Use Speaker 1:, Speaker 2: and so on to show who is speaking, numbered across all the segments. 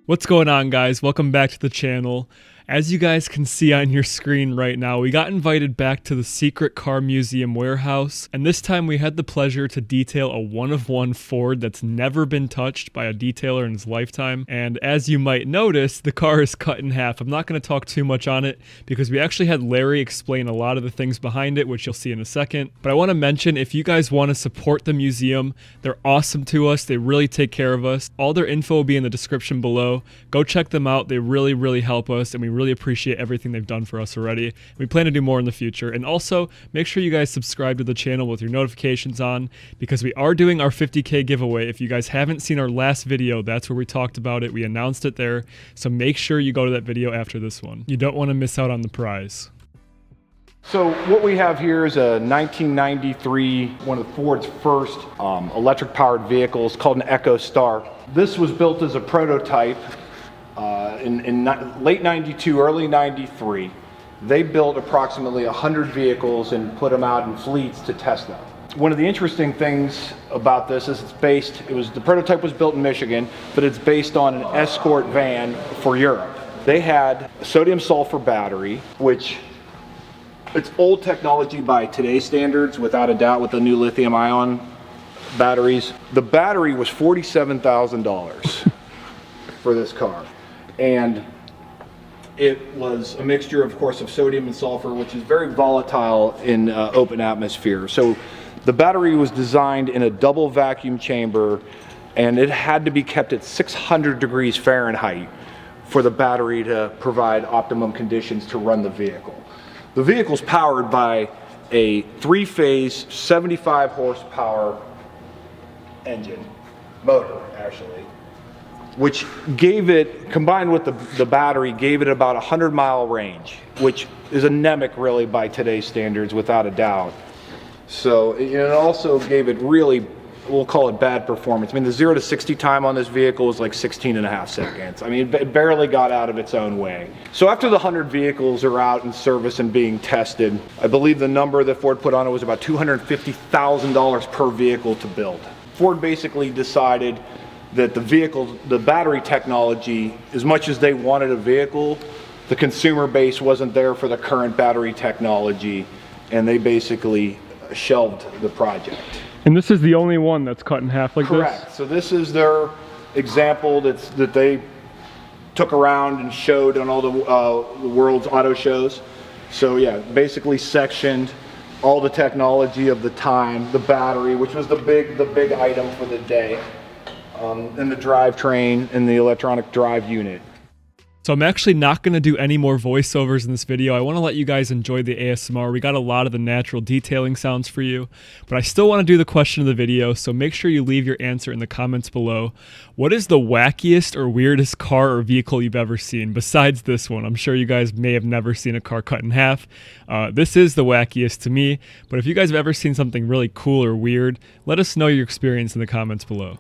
Speaker 1: What's going on, guys? Welcome back to the channel. As you guys can see on your screen right now, we got invited back to the Secret Car Museum warehouse, and this time we had the pleasure to detail a one-of-one Ford that's never been touched by a detailer in his lifetime. And as you might notice, the car is cut in half. I'm not going to talk too much on it because we actually had Larry explain a lot of the things behind it, which you'll see in a second. But I want to mention, if you guys want to support the museum, they're awesome to us. They really take care of us. All their info will be in the description below. Go check them out. They really help us, and we really appreciate everything they've done for us already. We plan to do more in the future. And also, make sure you guys subscribe to the channel with your notifications on, because we are doing our 50K giveaway. If you guys haven't seen our last video, that's where we talked about it. We announced it there. So make sure you go to that video after this one. You don't want to miss out on the prize.
Speaker 2: So what we have here is a 1993, one of Ford's first electric-powered vehicles called an Ecostar. This was built as a prototype in late 92, early 93. They built approximately 100 vehicles and put them out in fleets to test them. One of the interesting things about this is the prototype was built in Michigan, but it's based on an escort van for Europe. They had a sodium sulfur battery, which it's old technology by today's standards, without a doubt, with the new lithium ion batteries. The battery was $47,000 for this car. And it was a mixture, of course, of sodium and sulfur, which is very volatile in open atmosphere. So the battery was designed in a double vacuum chamber, and it had to be kept at 600 degrees Fahrenheit for the battery to provide optimum conditions to run the vehicle. The vehicle's powered by a three-phase, 75 horsepower motor, actually, which gave it, combined with the battery, gave it about a 100-mile range, which is anemic, really, by today's standards, without a doubt. So it also gave it really, we'll call it bad performance. I mean, the 0 to 60 time on this vehicle was like 16.5 seconds. I mean, it barely got out of its own way. So after the 100 vehicles are out in service and being tested, I believe the number that Ford put on it was about $250,000 per vehicle to build. Ford basically decided that the battery technology, as much as they wanted a vehicle, the consumer base wasn't there for the current battery technology, and they basically shelved the project.
Speaker 1: And this is the only one that's cut in half like this?
Speaker 2: Correct. So this is their example that they took around and showed on all the world's auto shows. So yeah, basically sectioned all the technology of the time, the battery, which was the big item for the day, and the drivetrain and the electronic drive unit.
Speaker 1: So I'm actually not going to do any more voiceovers in this video. I want to let you guys enjoy the ASMR. We got a lot of the natural detailing sounds for you, but I still want to do the question of the video, so make sure you leave your answer in the comments below. What is the wackiest or weirdest car or vehicle you've ever seen besides this one? I'm sure you guys may have never seen a car cut in half. This is the wackiest to me, but if you guys have ever seen something really cool or weird, let us know your experience in the comments below.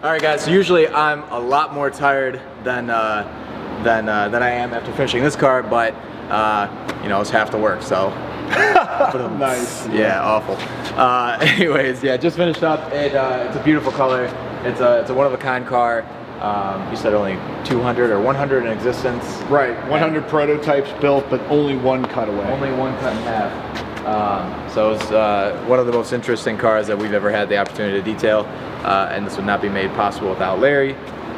Speaker 3: All right, guys. So usually I'm a lot more tired than I am after finishing this car, but you know, it's half the work. So
Speaker 2: Nice.
Speaker 3: yeah, awful. Anyways, yeah, just finished up. It's a beautiful color. It's a one-of-a-kind car. You said only 200 or 100 in existence.
Speaker 2: Right, 100 prototypes built, but only one cutaway.
Speaker 3: Only one cut in half. So it's one of the most interesting cars that we've ever had the opportunity to detail, and this would not be made possible without Larry,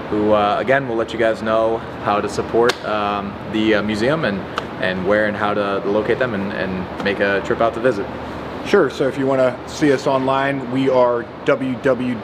Speaker 3: who again will let you guys know how to support the museum and where and how to locate them and make a trip out to visit.
Speaker 2: Sure, so if you want to see us online, we are www.wrhs.org.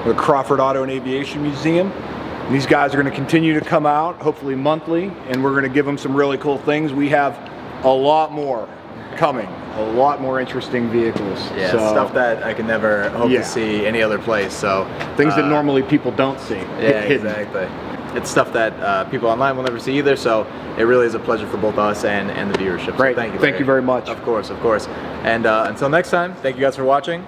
Speaker 2: We're Crawford Auto and Aviation Museum. And these guys are going to continue to come out, hopefully monthly, and we're going to give them some really cool things. We have a lot more coming, a lot more interesting vehicles.
Speaker 3: Yeah,
Speaker 2: so,
Speaker 3: stuff that I can never hope to see any other place. So
Speaker 2: things that normally people don't see.
Speaker 3: Yeah,
Speaker 2: hidden.
Speaker 3: exactly. It's stuff that people online will never see either, so it really is a pleasure for both us and the viewership.
Speaker 2: Great.
Speaker 3: So thank you.
Speaker 2: Thank you very much.
Speaker 3: Of course, of course. And until next time, thank you guys for watching.